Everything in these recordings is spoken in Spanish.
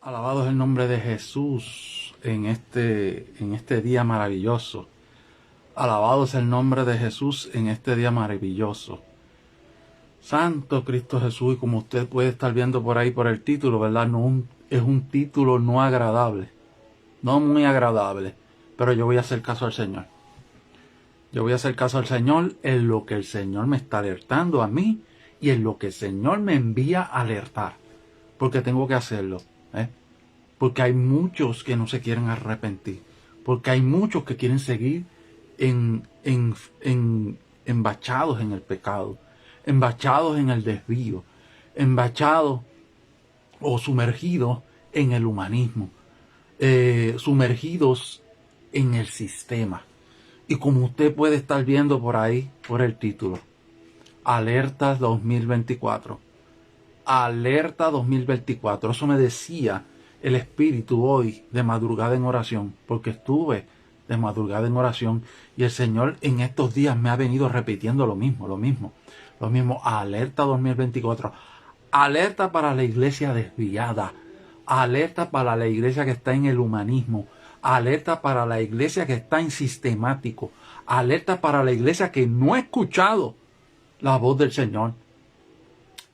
Alabado es el nombre de Jesús en este día maravilloso. Alabado es el nombre de Jesús en este día maravilloso. Santo Cristo Jesús, y como usted puede estar viendo por ahí por el título, ¿verdad? Es un título no agradable, no muy agradable, pero yo voy a hacer caso al Señor. Yo voy a hacer caso al Señor en lo que el Señor me está alertando a mí y en lo que el Señor me envía a alertar, porque tengo que hacerlo, ¿eh? Porque hay muchos que no se quieren arrepentir, porque hay muchos que quieren seguir embachados en el pecado, embachados en el desvío, embachados o sumergidos en el humanismo, sumergidos en el sistema. Y como usted puede estar viendo por ahí, por el título, Alerta 2024. Alerta 2024. Eso me decía el Espíritu hoy de madrugada en oración, porque estuve de madrugada en oración y el Señor en estos días me ha venido repitiendo lo mismo. Alerta 2024. Alerta para la iglesia desviada. Alerta para la iglesia que está en el humanismo. Alerta para la iglesia que está en sistemático. Alerta para la iglesia que no ha escuchado la voz del Señor.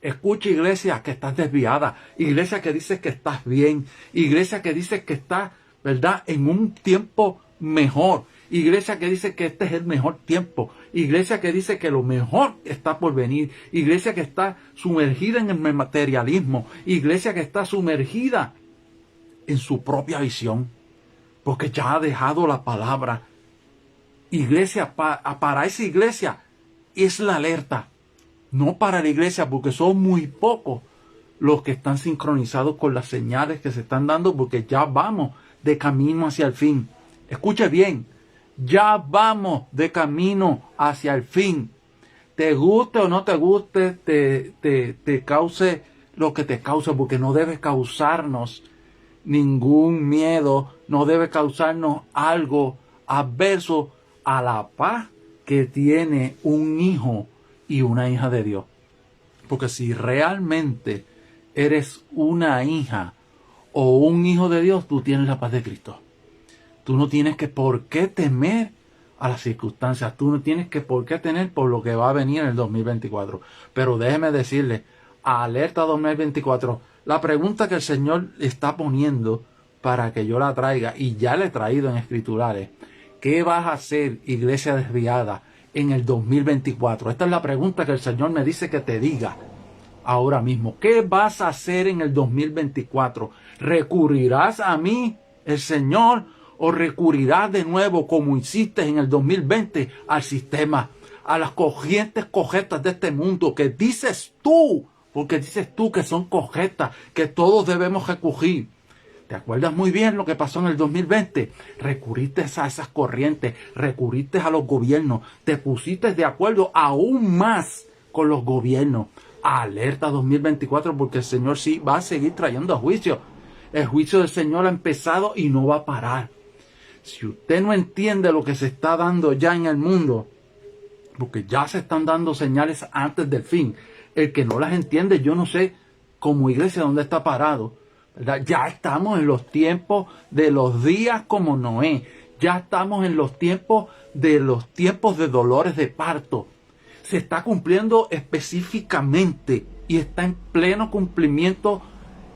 Escucha, iglesia, que estás desviada. Iglesia que dice que estás bien. Iglesia que dice que estás, ¿verdad?, en un tiempo mejor. Iglesia que dice que este es el mejor tiempo. Iglesia que dice que lo mejor está por venir. Iglesia que está sumergida en el materialismo. Iglesia que está sumergida en su propia visión, porque ya ha dejado la palabra. Iglesia, para esa iglesia es la alerta. No para la iglesia, porque son muy pocos los que están sincronizados con las señales que se están dando, porque ya vamos de camino hacia el fin. Escuche bien, ya vamos de camino hacia el fin. Te guste o no te guste, te cause lo que te cause, porque no debe causarnos ningún miedo, no debe causarnos algo adverso a la paz que tiene un hijo y una hija de Dios. Porque si realmente eres una hija o un hijo de Dios, tú tienes la paz de Cristo. Tú no tienes por qué temer a las circunstancias. Tú no tienes por qué temer por lo que va a venir en el 2024. Pero déjeme decirle, alerta 2024, la pregunta que el Señor está poniendo para que yo la traiga, y ya la he traído en escriturales: ¿qué vas a hacer, iglesia desviada, en el 2024? Esta es la pregunta que el Señor me dice que te diga ahora mismo. ¿Qué vas a hacer en el 2024? ¿Recurrirás a mí, el Señor, o recurrirás de nuevo, como hiciste en el 2020, al sistema, a las corrientes cojetas de este mundo que dices tú, porque dices tú que son cojetas, que todos debemos recurrir? ¿Te acuerdas muy bien lo que pasó en el 2020? Recurriste a esas corrientes, recurriste a los gobiernos, te pusiste de acuerdo aún más con los gobiernos. Alerta 2024, porque el Señor sí va a seguir trayendo juicio. El juicio del Señor ha empezado y no va a parar. Si usted no entiende lo que se está dando ya en el mundo, porque ya se están dando señales antes del fin, el que no las entiende, yo no sé como iglesia dónde está parado, ¿verdad? Ya estamos en los tiempos de los días como Noé. Ya estamos en los tiempos de dolores de parto. Se está cumpliendo específicamente y está en pleno cumplimiento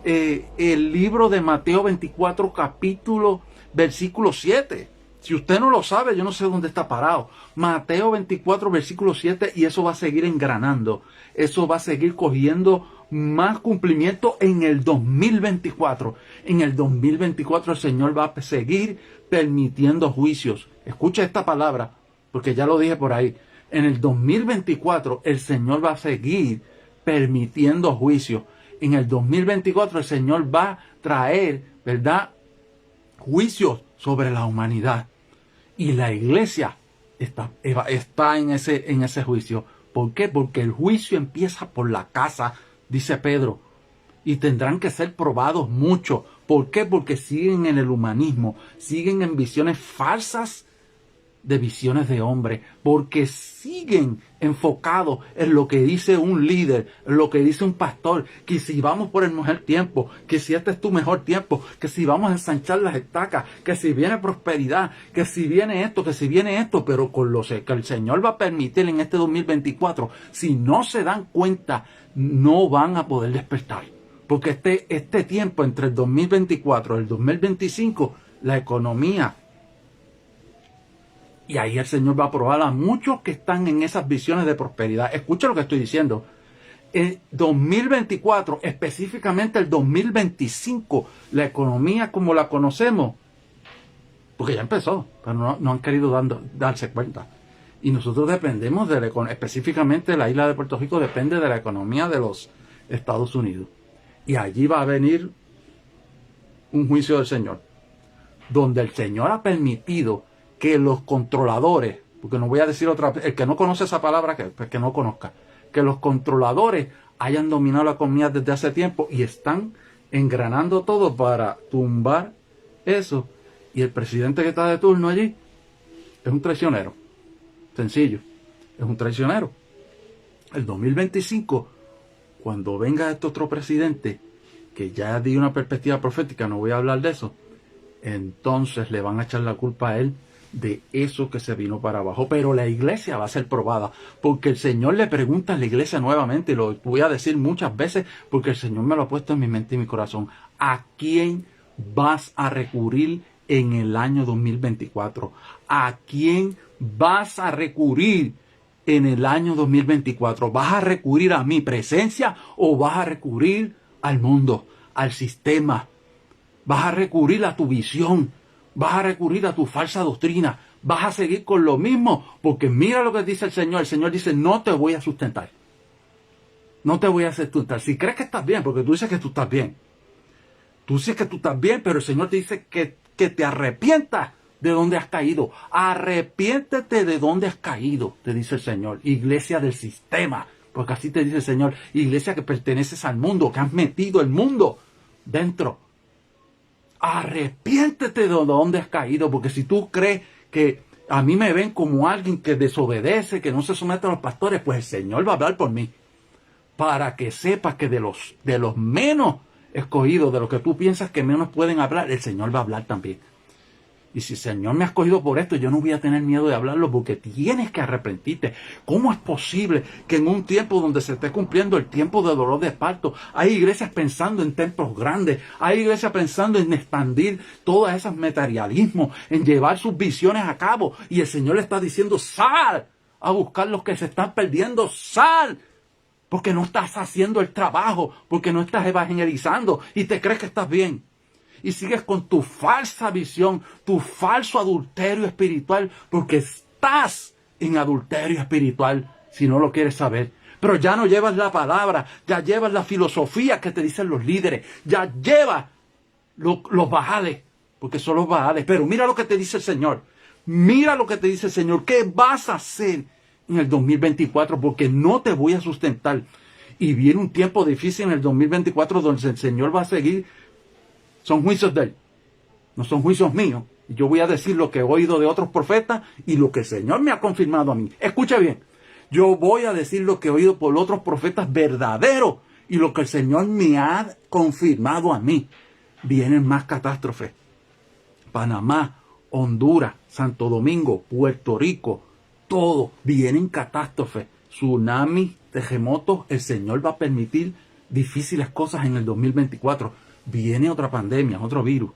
el libro de Mateo 24, capítulo, versículo 7. Si usted no lo sabe, yo no sé dónde está parado. Mateo 24, versículo 7, y eso va a seguir engranando. Eso va a seguir cogiendo más cumplimiento en el 2024. En el 2024 el Señor va a seguir permitiendo juicios. Escucha esta palabra, porque ya lo dije por ahí. En el 2024 el Señor va a seguir permitiendo juicios. En el 2024 el Señor va a traer, ¿verdad?, juicios sobre la humanidad. Y la iglesia está en ese juicio. ¿Por qué? Porque el juicio empieza por la casa, dice Pedro, y tendrán que ser probados mucho. ¿Por qué? Porque siguen en el humanismo, siguen en visiones falsas de visiones de hombre, porque siguen enfocados en lo que dice un líder, en lo que dice un pastor, que si vamos por el mejor tiempo, que si este es tu mejor tiempo, que si vamos a ensanchar las estacas, que si viene prosperidad, que si viene esto, que si viene esto, pero con lo que el Señor va a permitir en este 2024, si no se dan cuenta, no van a poder despertar. Porque este tiempo entre el 2024 y el 2025, la economía, y ahí el Señor va a probar a muchos que están en esas visiones de prosperidad. Escucha lo que estoy diciendo. En 2024, específicamente el 2025, la economía como la conocemos, porque ya empezó, pero no han querido darse cuenta. Y nosotros dependemos de la economía, específicamente la isla de Puerto Rico depende de la economía de los Estados Unidos. Y allí va a venir un juicio del Señor, donde el Señor ha permitido que los controladores, porque no voy a decir otra vez, el que no conoce esa palabra, que no conozca, que los controladores hayan dominado la economía desde hace tiempo y están engranando todo para tumbar eso. Y el presidente que está de turno allí es un traicionero. Sencillo, es un traicionero. El 2025, cuando venga este otro presidente, que ya di una perspectiva profética, no voy a hablar de eso, entonces le van a echar la culpa a él de eso que se vino para abajo. Pero la iglesia va a ser probada, porque el Señor le pregunta a la iglesia nuevamente, y lo voy a decir muchas veces, porque el Señor me lo ha puesto en mi mente y mi corazón: ¿a quién vas a recurrir en el año 2024? ¿A quién vas a recurrir en el año 2024? ¿Vas a recurrir a mi presencia o vas a recurrir al mundo, al sistema? ¿Vas a recurrir a tu visión? ¿Vas a recurrir a tu falsa doctrina? ¿Vas a seguir con lo mismo? Porque mira lo que dice el Señor. El Señor dice: no te voy a sustentar. No te voy a sustentar. Si crees que estás bien, porque tú dices que tú estás bien. Tú dices que tú estás bien, pero el Señor te dice que te arrepientas de donde has caído. Arrepiéntete de donde has caído, te dice el Señor. Iglesia del sistema, porque así te dice el Señor. Iglesia que perteneces al mundo, que has metido el mundo dentro. Arrepiéntete de donde has caído, porque si tú crees que a mí me ven como alguien que desobedece, que no se somete a los pastores, pues el Señor va a hablar por mí, para que sepas que de los menos escogidos, de los que tú piensas que menos pueden hablar, el Señor va a hablar también. Y si el Señor me ha escogido por esto, yo no voy a tener miedo de hablarlo, porque tienes que arrepentirte. ¿Cómo es posible que en un tiempo donde se esté cumpliendo el tiempo de dolor de parto, hay iglesias pensando en templos grandes, hay iglesias pensando en expandir todas esas materialismos, en llevar sus visiones a cabo, y el Señor le está diciendo: sal a buscar los que se están perdiendo, sal, porque no estás haciendo el trabajo, porque no estás evangelizando y te crees que estás bien? Y sigues con tu falsa visión, tu falso adulterio espiritual, porque estás en adulterio espiritual, si no lo quieres saber. Pero ya no llevas la palabra, ya llevas la filosofía que te dicen los líderes, ya llevas los baales, porque son los baales. Pero mira lo que te dice el Señor, mira lo que te dice el Señor: ¿qué vas a hacer en el 2024? Porque no te voy a sustentar. Y viene un tiempo difícil en el 2024 donde el Señor va a seguir. Son juicios de Él, no son juicios míos. Yo voy a decir lo que he oído de otros profetas y lo que el Señor me ha confirmado a mí. Escucha bien, yo voy a decir lo que he oído por otros profetas verdaderos y lo que el Señor me ha confirmado a mí. Vienen más catástrofes. Panamá, Honduras, Santo Domingo, Puerto Rico, todo vienen catástrofes, tsunamis, terremotos. El Señor va a permitir difíciles cosas en el 2024. Viene otra pandemia, otro virus,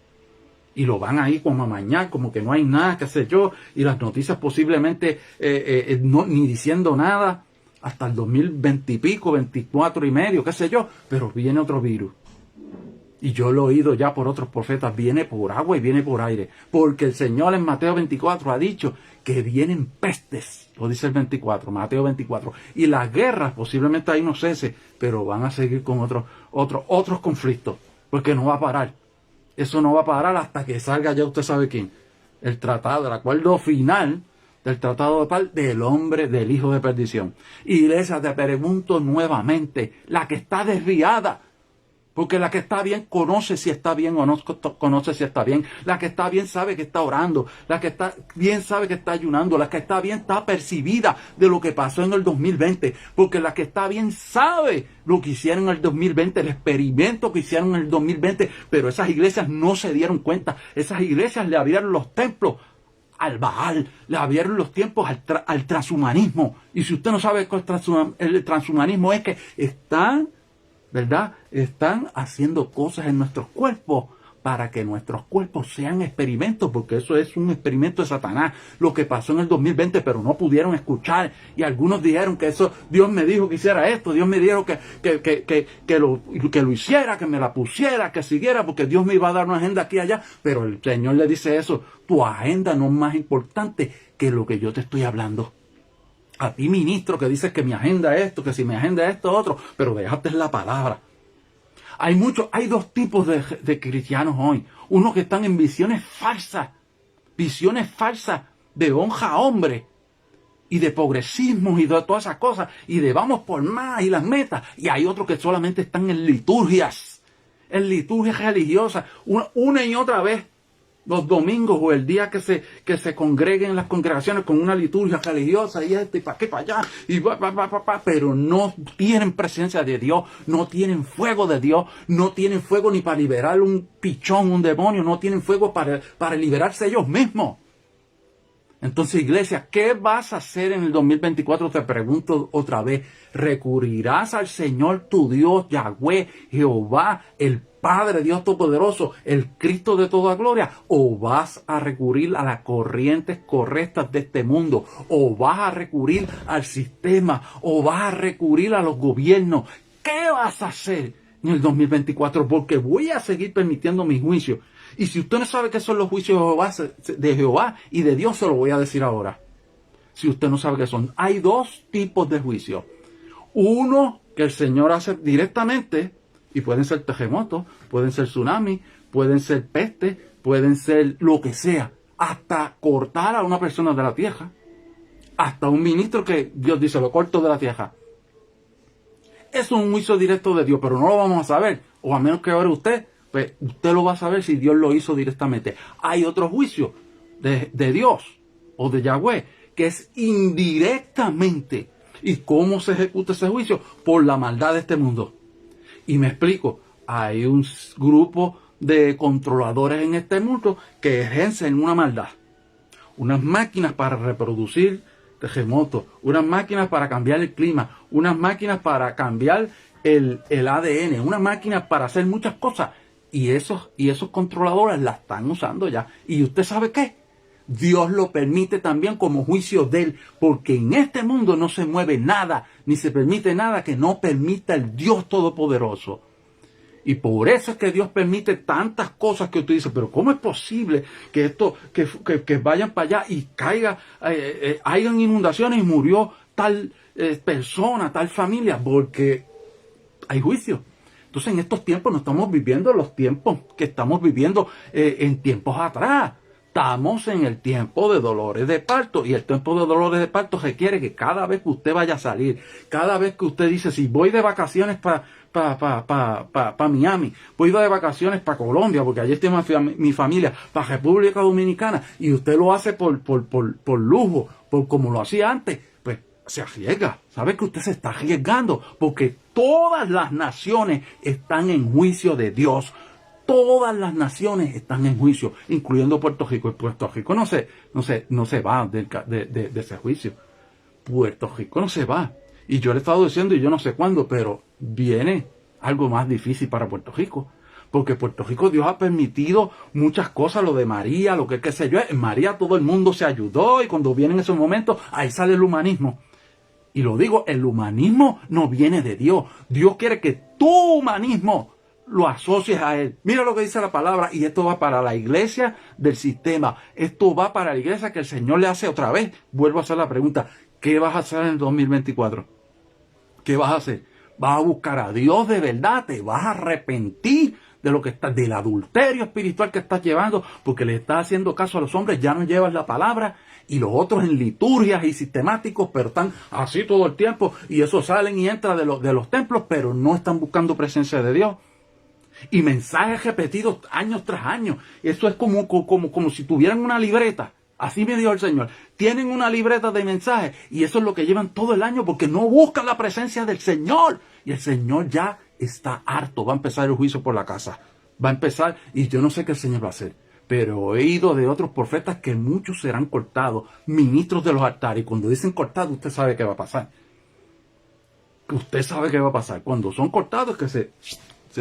y lo van ahí como a amañar, como que no hay nada, qué sé yo, y las noticias posiblemente ni diciendo nada hasta el 2020 y pico, 24 y medio, qué sé yo, pero viene otro virus. Y yo lo he oído ya por otros profetas: viene por agua y viene por aire, porque el Señor en Mateo 24 ha dicho que vienen pestes, lo dice el 24, Mateo 24, y las guerras posiblemente ahí no cese, pero van a seguir con otros conflictos, porque no va a parar. Eso no va a parar hasta que salga, ya usted sabe quién, el tratado, el acuerdo final del tratado de paz del hombre, del hijo de perdición. Iglesia, te pregunto nuevamente, la que está desviada, Porque la que está bien conoce si está bien o no conoce si está bien. La que está bien sabe que está orando. La que está bien sabe que está ayunando. La que está bien está percibida de lo que pasó en el 2020. Porque la que está bien sabe lo que hicieron en el 2020, el experimento que hicieron en el 2020. Pero esas iglesias no se dieron cuenta. Esas iglesias le abrieron los templos al Baal, le abrieron los tiempos al transhumanismo. Y si usted no sabe qué es el transhumanismo, es que están, ¿verdad? Están haciendo cosas en nuestros cuerpos para que nuestros cuerpos sean experimentos, porque eso es un experimento de Satanás, lo que pasó en el 2020, pero no pudieron escuchar, y algunos dijeron que eso, Dios me dijo que hiciera esto, Dios me dijo que lo hiciera, que me la pusiera, que siguiera, porque Dios me iba a dar una agenda aquí y allá, pero el Señor le dice eso, tu agenda no es más importante que lo que yo te estoy hablando. A ti, ministro, que dices que mi agenda es esto, que si mi agenda es esto, otro, pero déjate la palabra. Hay dos tipos de cristianos hoy. Unos que están en visiones falsas de honra a hombre, y de progresismo y de todas esas cosas, y de vamos por más y las metas. Y hay otros que solamente están en liturgias religiosas, una y otra vez, los domingos o el día que se congreguen las congregaciones con una liturgia religiosa y esto y para qué, para allá, y pero no tienen presencia de Dios, no tienen fuego de Dios, no tienen fuego ni para liberar un pichón, un demonio, no tienen fuego para liberarse ellos mismos. Entonces, iglesia, ¿qué vas a hacer en el 2024? Te pregunto otra vez. ¿Recurrirás al Señor tu Dios, Yahweh, Jehová, el Padre Dios Todopoderoso, el Cristo de toda gloria? ¿O vas a recurrir a las corrientes correctas de este mundo? ¿O vas a recurrir al sistema? ¿O vas a recurrir a los gobiernos? ¿Qué vas a hacer en el 2024? Porque voy a seguir permitiendo mis juicios. Y si usted no sabe qué son los juicios de Jehová y de Dios, se lo voy a decir ahora. Si usted no sabe qué son. Hay dos tipos de juicios. Uno que el Señor hace directamente, y pueden ser terremotos, pueden ser tsunamis, pueden ser pestes, pueden ser lo que sea. Hasta cortar a una persona de la tierra. Hasta un ministro que Dios dice, lo corto de la tierra. Es un juicio directo de Dios, pero no lo vamos a saber. O a menos que ore usted, pues usted lo va a saber si Dios lo hizo directamente. Hay otro juicio de Dios o de Yahweh que es indirectamente. ¿Y cómo se ejecuta ese juicio? Por la maldad de este mundo. Y me explico. Hay un grupo de controladores en este mundo que ejercen una maldad. Unas máquinas para reproducir terremotos, unas máquinas para cambiar el clima, unas máquinas para cambiar el ADN, unas máquinas para hacer muchas cosas. Y esos controladores la están usando ya. ¿Y usted sabe qué? Dios lo permite también como juicio de Él. Porque en este mundo no se mueve nada, ni se permite nada que no permita el Dios Todopoderoso. Y por eso es que Dios permite tantas cosas que usted dice, pero ¿cómo es posible que esto, que vayan para allá y caiga, hayan inundaciones y murió tal persona, tal familia? Porque hay juicio. Entonces en estos tiempos no estamos viviendo los tiempos que estamos viviendo en tiempos atrás. Estamos en el tiempo de dolores de parto, y el tiempo de dolores de parto requiere que cada vez que usted vaya a salir, cada vez que usted dice, si voy de vacaciones para Miami, voy de vacaciones para Colombia, porque allí está mi familia, para República Dominicana, y usted lo hace por lujo, por como lo hacía antes, pues se arriesga. ¿Sabe que usted se está arriesgando? Porque todas las naciones están en juicio de Dios. Todas las naciones están en juicio, incluyendo Puerto Rico. Y Puerto Rico no se va de ese juicio. Puerto Rico no se va. Y yo le he estado diciendo, y yo no sé cuándo, pero viene algo más difícil para Puerto Rico. Porque Puerto Rico, Dios ha permitido muchas cosas, lo de María, lo que qué sé yo. En María todo el mundo se ayudó, y cuando vienen esos momentos, ahí sale el humanismo. Y lo digo, el humanismo no viene de Dios. Dios quiere que tu humanismo lo asocies a Él. Mira lo que dice la palabra, y esto va para la iglesia del sistema. Esto va para la iglesia que el Señor le hace otra vez. Vuelvo a hacer la pregunta, ¿qué vas a hacer en el 2024? ¿Qué vas a hacer? ¿Vas a buscar a Dios de verdad? ¿Te vas a arrepentir de lo que está, del adulterio espiritual que estás llevando? Porque le estás haciendo caso a los hombres, ya no llevas la palabra, y los otros en liturgias y sistemáticos, pero están así todo el tiempo, y esos salen y entran de los templos, pero no están buscando presencia de Dios. Y mensajes repetidos año tras año. Eso es como si tuvieran una libreta. Así me dijo el Señor. Tienen una libreta de mensajes y eso es lo que llevan todo el año porque no buscan la presencia del Señor. Y el Señor ya está harto. Va a empezar el juicio por la casa. Va a empezar y yo no sé qué el Señor va a hacer. Pero he oído de otros profetas que muchos serán cortados, ministros de los altares. Y cuando dicen cortados, usted sabe qué va a pasar. Usted sabe qué va a pasar. Cuando son cortados, que se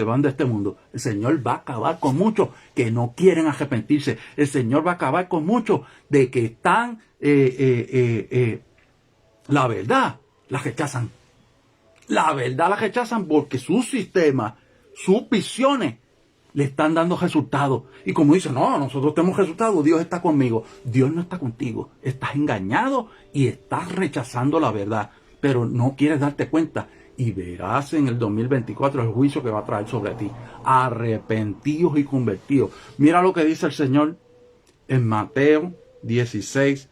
van de este mundo. El Señor va a acabar con muchos que no quieren arrepentirse. El Señor va a acabar con muchos de que están, la verdad, la rechazan. La verdad la rechazan porque su sistema, sus visiones, le están dando resultados. Y como dicen, no, nosotros tenemos resultados, Dios está conmigo. Dios no está contigo. Estás engañado y estás rechazando la verdad. Pero no quieres darte cuenta. Y verás en el 2024 el juicio que va a traer sobre ti. Arrepentidos y convertidos. Mira lo que dice el Señor en Mateo 16,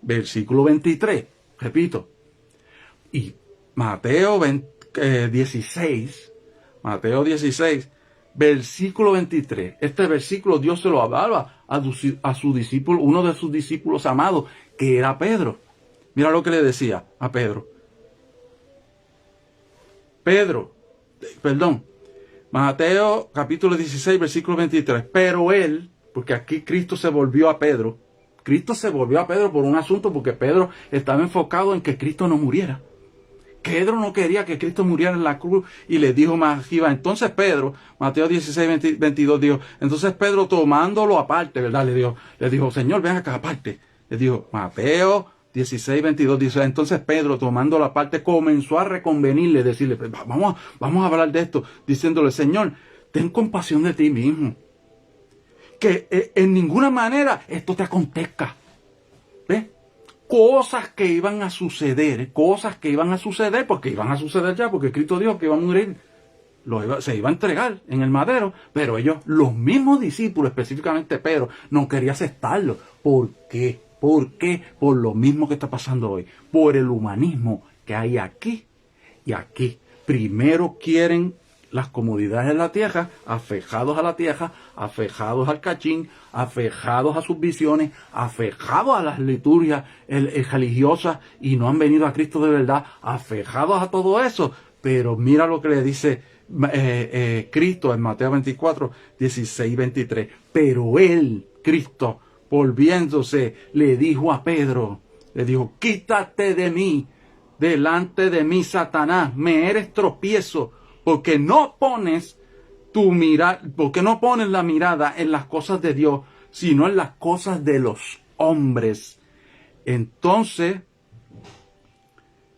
versículo 23. Repito. Y Mateo 16, versículo 23. Este versículo Dios se lo hablaba a su discípulo, uno de sus discípulos amados, que era Pedro. Mira lo que le decía a Pedro. Mateo capítulo 16, versículo 23. Pero él, porque aquí Cristo se volvió a Pedro. Cristo se volvió a Pedro por un asunto porque Pedro estaba enfocado en que Cristo no muriera. Pedro no quería que Cristo muriera en la cruz y le dijo más arriba. Entonces Pedro, Mateo 16, 22, dijo, entonces Pedro tomándolo aparte, ¿verdad? Le dijo, Señor, ven acá aparte. Le dijo, Mateo 16, 22, dice, entonces Pedro tomándolo aparte comenzó a reconvenirle, decirle, vamos a hablar de esto, diciéndole, Señor, ten compasión de ti mismo. Que en ninguna manera esto te acontezca. ¿Ves? Cosas que iban a suceder, porque iban a suceder ya, porque Cristo dijo que iba a morir, se iba a entregar en el madero, pero ellos, los mismos discípulos, específicamente Pedro, no quería aceptarlo. ¿Por qué? ¿Por qué? Por lo mismo que está pasando hoy, por el humanismo que hay aquí y aquí. Primero quieren las comodidades de la tierra, afejados a la tierra, afejados al cachín, afejados a sus visiones, afejados a las liturgias religiosas y no han venido a Cristo de verdad, afejados a todo eso. Pero mira lo que le dice Cristo en Mateo 24, 16, 23. Pero él, Cristo, volviéndose, le dijo a Pedro, le dijo, quítate de mí, delante de mí, Satanás, me eres tropiezo, porque no pones la mirada en las cosas de Dios, sino en las cosas de los hombres. Entonces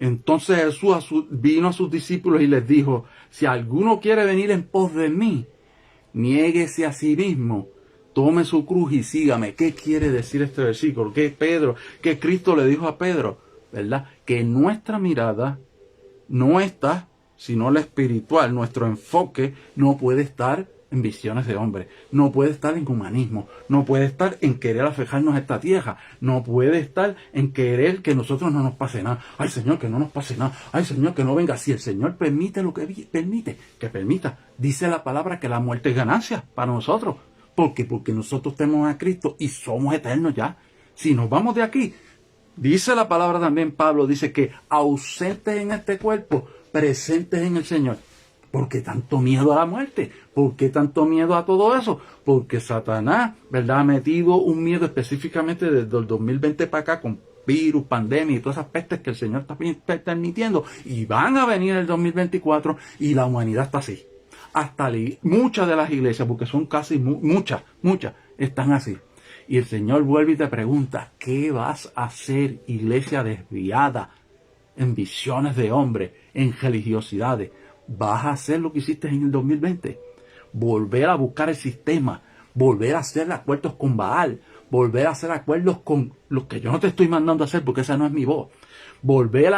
Jesús vino a sus discípulos y les dijo, si alguno quiere venir en pos de mí, niéguese a sí mismo, tome su cruz y sígame. ¿Qué quiere decir este versículo? ¿Qué Cristo le dijo a Pedro? ¿Verdad? Que nuestra mirada no está, sino la espiritual. Nuestro enfoque no puede estar en visiones de hombre, no puede estar en humanismo, no puede estar en querer afejarnos a esta tierra, no puede estar en querer que nosotros no nos pase nada. Ay, Señor, que no nos pase nada. Ay, Señor, que no venga. Si el Señor permite lo que permita, dice la palabra que la muerte es ganancia para nosotros. ¿Por qué? Porque nosotros tenemos a Cristo y somos eternos ya. Si nos vamos de aquí, dice la palabra también, Pablo dice que ausentes en este cuerpo, presentes en el Señor. ¿Por qué tanto miedo a la muerte? ¿Por qué tanto miedo a todo eso? Porque Satanás, ¿verdad?, ha metido un miedo específicamente desde el 2020 para acá con virus, pandemia y todas esas pestes que el Señor está permitiendo. Y van a venir el 2024 y la humanidad está así. Hasta muchas de las iglesias, porque son casi muchas, están así. Y el Señor vuelve y te pregunta, ¿qué vas a hacer, iglesia desviada, en visiones de hombre, en religiosidades? ¿Vas a hacer lo que hiciste en el 2020? Volver a buscar el sistema, volver a hacer acuerdos con Baal, volver a hacer acuerdos con los que yo no te estoy mandando a hacer porque esa no es mi voz. Volver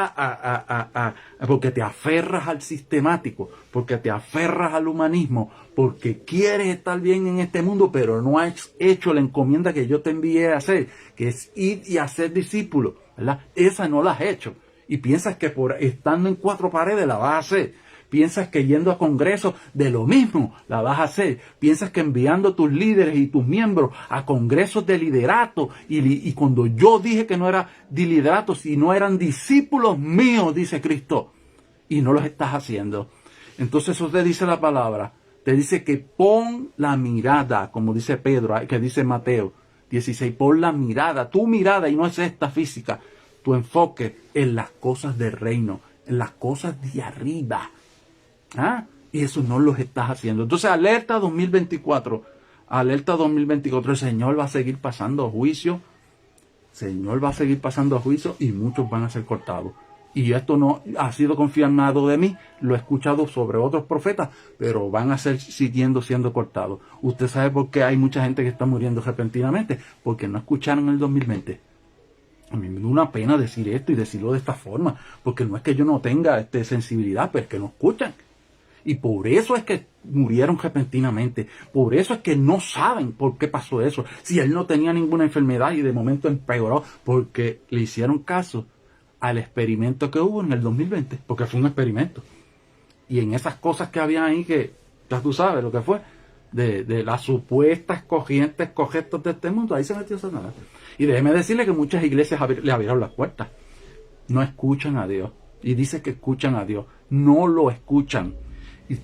porque te aferras al sistemático, porque te aferras al humanismo, porque quieres estar bien en este mundo, pero no has hecho la encomienda que yo te envié a hacer, que es ir y hacer discípulos, ¿verdad? Esa no la has hecho. Y piensas que por estando en cuatro paredes la vas a hacer. Piensas que yendo a congresos de lo mismo la vas a hacer. Piensas que enviando tus líderes y tus miembros a congresos de liderato. Y cuando yo dije que no era de liderato, si no eran discípulos míos, dice Cristo, y no los estás haciendo. Entonces eso te dice la palabra. Te dice que pon la mirada, como dice Pedro, que dice Mateo 16, pon la mirada, tu mirada, y no es esta física, tu enfoque en las cosas del reino, en las cosas de arriba. ¿Ah? Y eso no lo estás haciendo. Entonces, alerta 2024, el Señor va a seguir pasando juicio, y muchos van a ser cortados. Y esto no ha sido confirmado de mí, lo he escuchado sobre otros profetas, pero van a ser siguiendo siendo cortados. Usted sabe por qué hay mucha gente que está muriendo repentinamente, porque no escucharon el 2020. A mí me da una pena decir esto y decirlo de esta forma, porque no es que yo no tenga sensibilidad, pero es que no escuchan. Y por eso es que murieron repentinamente. Por eso es que no saben por qué pasó eso. Si él no tenía ninguna enfermedad y de momento empeoró, porque le hicieron caso al experimento que hubo en el 2020, porque fue un experimento. Y en esas cosas que había ahí, que ya tú sabes lo que fue, de las supuestas corrientes de este mundo, ahí se metió Satanás. Y déjeme decirle que muchas iglesias le abrieron las puertas. No escuchan a Dios. Y dice que escuchan a Dios. No lo escuchan.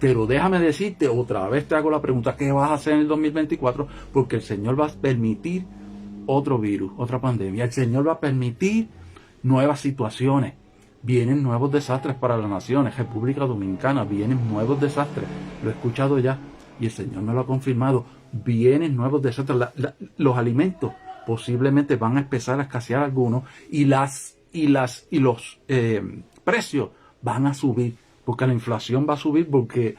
Pero déjame decirte, otra vez te hago la pregunta, ¿qué vas a hacer en el 2024? Porque el Señor va a permitir otro virus, otra pandemia. El Señor va a permitir nuevas situaciones. Vienen nuevos desastres para las naciones. República Dominicana, vienen nuevos desastres. Lo he escuchado ya y el Señor me lo ha confirmado. Vienen nuevos desastres. Los alimentos posiblemente van a empezar a escasear algunos y los precios van a subir, porque la inflación va a subir, porque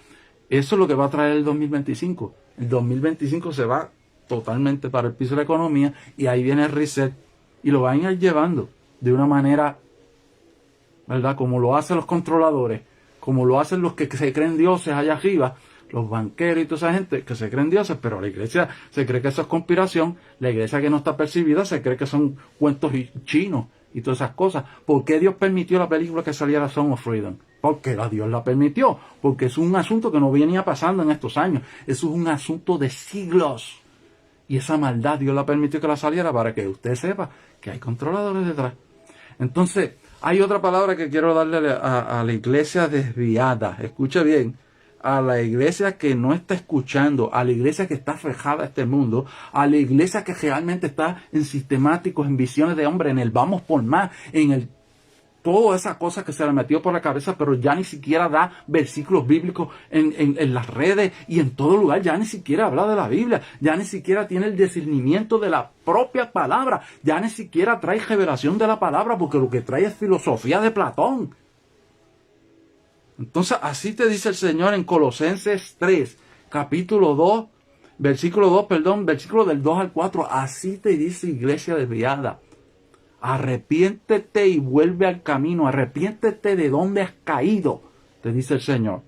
eso es lo que va a traer el 2025. El 2025 se va totalmente para el piso de la economía y ahí viene el reset y lo van a ir llevando de una manera, ¿verdad? Como lo hacen los controladores, como lo hacen los que se creen dioses allá arriba, los banqueros y toda esa gente que se creen dioses, pero la iglesia se cree que eso es conspiración, la iglesia que no está percibida se cree que son cuentos chinos y todas esas cosas. ¿Por qué Dios permitió la película que saliera Song of Freedom? Porque Dios la permitió, porque es un asunto que no venía pasando en estos años, eso es un asunto de siglos. Y esa maldad Dios la permitió que la saliera para que usted sepa que hay controladores detrás. Entonces, hay otra palabra que quiero darle a la iglesia desviada. Escuche bien, a la iglesia que no está escuchando, a la iglesia que está fijada a este mundo, a la iglesia que realmente está en sistemáticos, en visiones de hombre, en el vamos por más, en el toda esa cosa que se le metió por la cabeza, pero ya ni siquiera da versículos bíblicos en las redes y en todo lugar, ya ni siquiera habla de la Biblia, ya ni siquiera tiene el discernimiento de la propia palabra, ya ni siquiera trae revelación de la palabra, porque lo que trae es filosofía de Platón. Entonces, así te dice el Señor en Colosenses 3, capítulo 2, versículo del 2 al 4, así te dice iglesia desviada. Arrepiéntete y vuelve al camino. Arrepiéntete de donde has caído, te dice el Señor.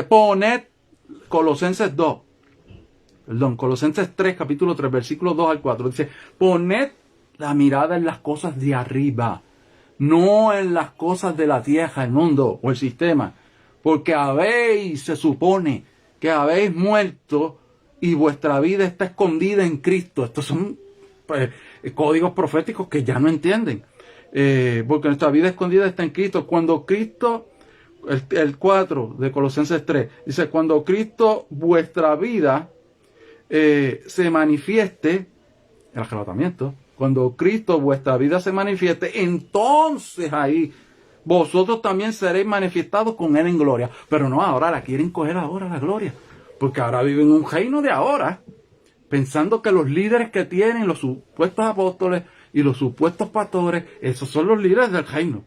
Poned Colosenses 3, capítulo 3, versículo 2 al 4. Dice, poned la mirada en las cosas de arriba, no en las cosas de la tierra, el mundo o el sistema. Porque se supone que habéis muerto y vuestra vida está escondida en Cristo. Estos son códigos proféticos que ya no entienden, porque nuestra vida escondida está en Cristo. Cuando Cristo, el 4 de Colosenses 3 dice, cuando Cristo vuestra vida se manifieste, el arrebatamiento, cuando Cristo vuestra vida se manifieste, entonces ahí vosotros también seréis manifestados con Él en gloria. Pero no, ahora la quieren coger ahora la gloria, porque ahora viven en un reino de ahora, pensando que los líderes que tienen, los supuestos apóstoles y los supuestos pastores, esos son los líderes del reino.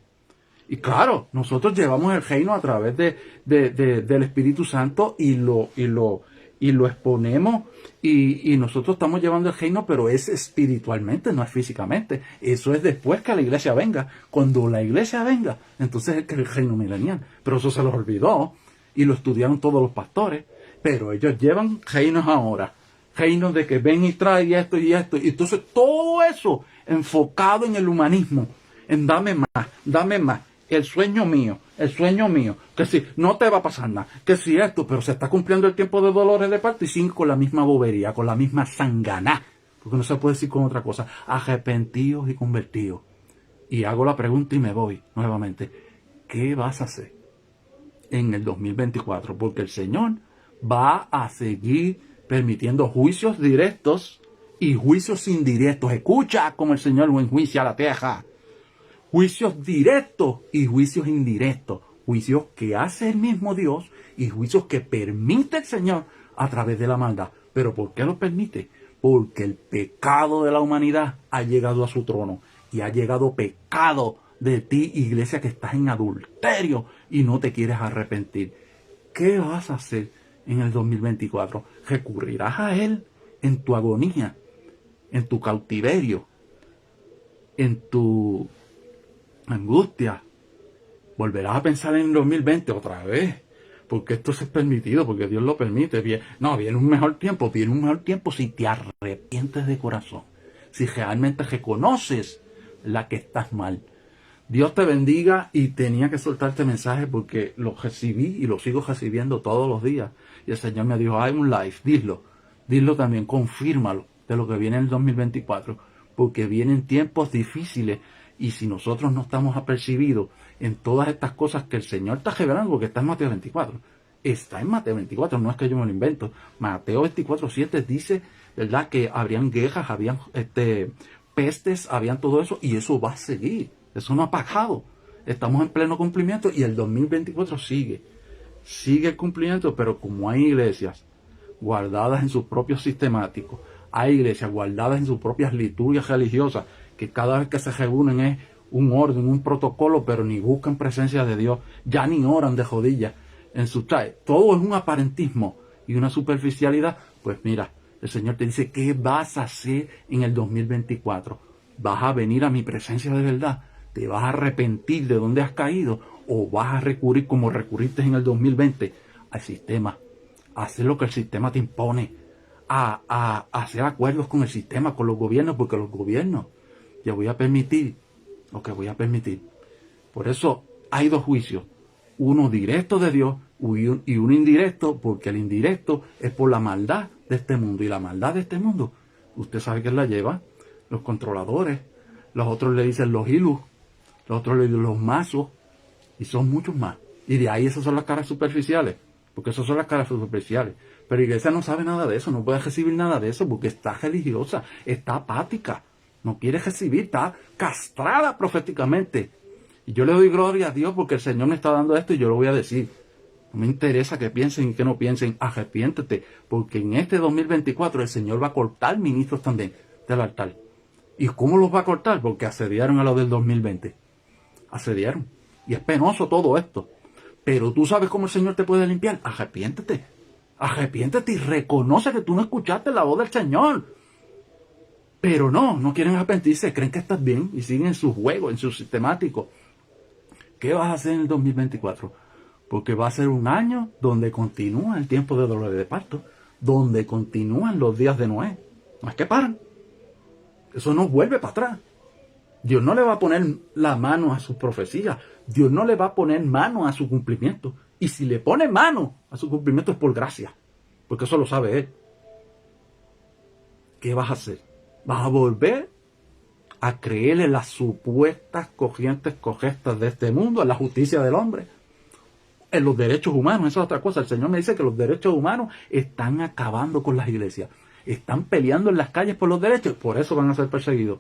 Y claro, nosotros llevamos el reino a través del Espíritu Santo y lo exponemos y nosotros estamos llevando el reino, pero es espiritualmente, no es físicamente. Eso es después que la iglesia venga. Cuando la iglesia venga, entonces es el reino milenial. Pero eso se los olvidó y lo estudiaron todos los pastores. Pero ellos llevan reinos ahora. Reinos de que ven y trae esto y esto. Y entonces todo eso enfocado en el humanismo, en dame más, dame más. el sueño mío, que si no te va a pasar nada, que si esto, pero se está cumpliendo el tiempo de dolores de parto y siguen con la misma bobería, con la misma sanganá, porque no se puede decir con otra cosa, arrepentidos y convertidos. Y hago la pregunta y me voy nuevamente, ¿qué vas a hacer en el 2024? Porque el Señor va a seguir permitiendo juicios directos y juicios indirectos. Escucha como el Señor lo enjuicia a la tierra. Juicios directos y juicios indirectos. Juicios que hace el mismo Dios y juicios que permite el Señor a través de la maldad. ¿Pero por qué lo permite? Porque el pecado de la humanidad ha llegado a su trono. Y ha llegado pecado de ti, iglesia, que estás en adulterio y no te quieres arrepentir. ¿Qué vas a hacer en el 2024? ¿Recurrirás a Él en tu agonía, en tu cautiverio, en tu angustia? ¿Volverás a pensar en el 2020 otra vez? Porque esto es permitido, porque Dios lo permite. Viene un mejor tiempo, si te arrepientes de corazón, si realmente reconoces la que estás mal. Dios te bendiga, y tenía que soltarte mensaje porque lo recibí y lo sigo recibiendo todos los días. Y el Señor me dijo, hay un live, dilo también, confírmalo de lo que viene en el 2024, porque vienen tiempos difíciles y si nosotros no estamos apercibidos en todas estas cosas que el Señor está revelando, porque está en Mateo 24, está en Mateo 24, no es que yo me lo invento. Mateo 24:7 dice, ¿verdad?, que habrían guerras, habían pestes, habían todo eso, y eso va a seguir. Eso no ha pasado. Estamos en pleno cumplimiento y el 2024 sigue el cumplimiento, pero como hay iglesias guardadas en sus propios sistemáticos, hay iglesias guardadas en sus propias liturgias religiosas, que cada vez que se reúnen es un orden, un protocolo, pero ni buscan presencia de Dios, ya ni oran de rodillas en su traje. Todo es un aparentismo y una superficialidad. Pues mira, el Señor te dice, ¿qué vas a hacer en el 2024? ¿Vas a venir a mi presencia de verdad? ¿Te vas a arrepentir de dónde has caído? ¿O vas a recurrir como recurriste en el 2020 al sistema? A hacer lo que el sistema te impone. A hacer acuerdos con el sistema, con los gobiernos, porque los gobiernos, yo voy a permitir lo que voy a permitir. Por eso hay dos juicios. Uno directo de Dios y uno indirecto, porque el indirecto es por la maldad de este mundo. Y la maldad de este mundo, usted sabe quién la lleva. Los controladores. Los otros le dicen los ilus. Los otros le dicen los mazos. Y son muchos más. Y de ahí esas son las caras superficiales. Porque esas son las caras superficiales. Pero la iglesia no sabe nada de eso. No puede recibir nada de eso porque está religiosa. Está apática. No quiere recibir. Está castrada proféticamente. Y yo le doy gloria a Dios porque el Señor me está dando esto y yo lo voy a decir. No me interesa que piensen y que no piensen. Arrepiéntete. Porque en este 2024 el Señor va a cortar ministros también del altar. ¿Y cómo los va a cortar? Porque asediaron a los del 2020. Asediaron. Y es penoso todo esto. Pero tú sabes cómo el Señor te puede limpiar. Arrepiéntete. Arrepiéntete y reconoce que tú no escuchaste la voz del Señor. Pero no quieren arrepentirse. Creen que estás bien y siguen en su juego, en su sistemático. ¿Qué vas a hacer en el 2024? Porque va a ser un año donde continúa el tiempo de dolores de parto. Donde continúan los días de Noé. No es que paran. Eso no vuelve para atrás. Dios no le va a poner la mano a sus profecías. Dios no le va a poner mano a su cumplimiento. Y si le pone mano a su cumplimiento es por gracia. Porque eso lo sabe Él. ¿Qué vas a hacer? ¿Vas a volver a creer en las supuestas corrientes correctas de este mundo, en la justicia del hombre, en los derechos humanos? Esa es otra cosa. El Señor me dice que los derechos humanos están acabando con las iglesias. Están peleando en las calles por los derechos. Por eso van a ser perseguidos.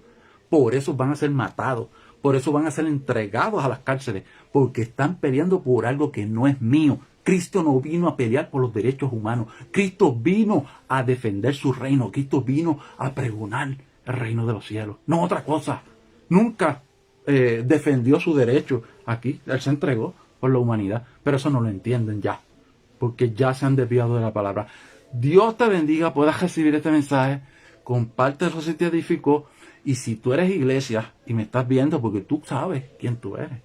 Por eso van a ser matados. Por eso van a ser entregados a las cárceles. Porque están peleando por algo que no es mío. Cristo no vino a pelear por los derechos humanos. Cristo vino a defender su reino. Cristo vino a pregonar el reino de los cielos. No otra cosa. Nunca defendió su derecho aquí. Él se entregó por la humanidad. Pero eso no lo entienden ya. Porque ya se han desviado de la palabra. Dios te bendiga. Puedas recibir este mensaje. Compártelo si te edificó. Y si tú eres iglesia y me estás viendo, porque tú sabes quién tú eres.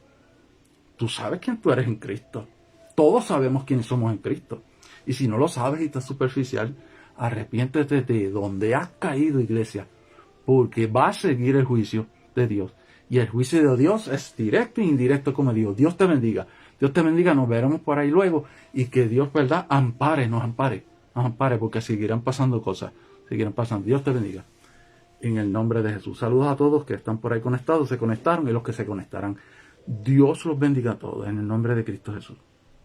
Tú sabes quién tú eres en Cristo. Todos sabemos quiénes somos en Cristo. Y si no lo sabes y estás superficial, arrepiéntete de donde has caído, iglesia. Porque va a seguir el juicio de Dios. Y el juicio de Dios es directo e indirecto, como digo. Dios te bendiga. Dios te bendiga. Nos veremos por ahí luego. Y que Dios, ¿verdad?, nos ampare, porque seguirán pasando cosas. Seguirán pasando. Dios te bendiga. En el nombre de Jesús. Saludos a todos que están por ahí conectados, se conectaron y los que se conectarán. Dios los bendiga a todos en el nombre de Cristo Jesús.